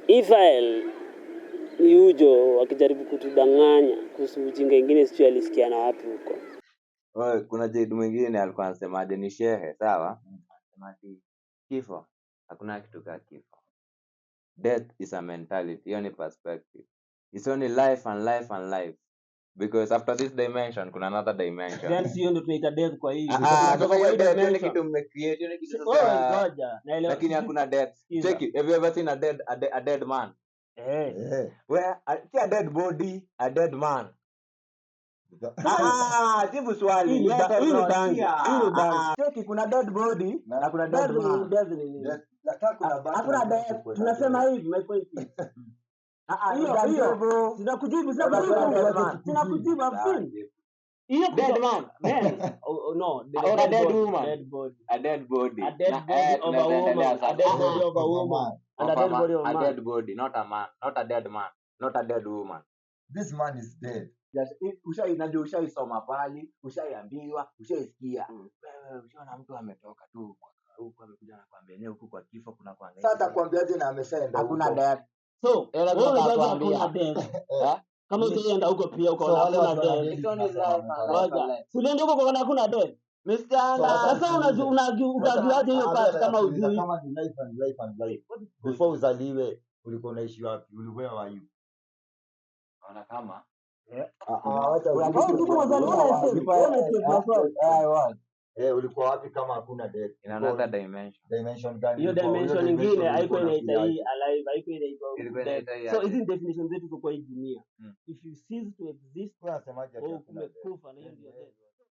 Israel Yujo wakijaribu kutudanganya kuhusu ujinga ingine sio alisikia na wapi huko. Kuna jade mwingine alikuwa anasemaje ni shehe, sawa? Anasema kifo hakuna kitu kama kifo. Death is a mentality, hiyo ni perspective. It's only life and life and life. Because after this dimension kuna another dimension. Then sio ndio tunaita death kwa hii. Kwa hiyo death ni kitu mmecreate, hiyo kitu ngoja. Lakini hakuna death. Check it. Have you ever seen a dead man? Where a dead body, a dead man. Jibu swali. Hii ni bangi. Check, kuna dead body na kuna dead man. Hakuna death. Tunasema hivi my point is. Hiyo. Sinakujibu afini. Hiyo dead man. No, or a dead woman. A dead body. A dead body of a woman. A dead body of a woman. And a dead body of a man. A dead body, not a man, not a dead man, not a dead woman. This man is dead. Ushaisoma pali, ushaiambiwa, ushaisikia. Wewe ushaona mtu ametoka tu huko amekuja na kwambia leo huko kwa kifo kuna kwanga. Sasa atakwambiaje na ameshaenda huko? Hakuna death. So, wewe hakuna death. Kama ukienda huko pia uko na hakuna death. Ulienda huko kwa hakuna death. Sasa unajuaje hiyo part kama ujui? Kama ni life and life. Before uzaliwe ulikuwa unaishi wapi? Ulikuwa wapi? Ona kama ulikuwa wapi kama hakuna death? In another dimension. Dimension gani? Hiyo dimension nyingine haiko inaita hii alive, haiko inaita. So hizi definition zetu kwa hii dunia. If you cease to exist, unasemaje? umekufa na hiyo ndio death.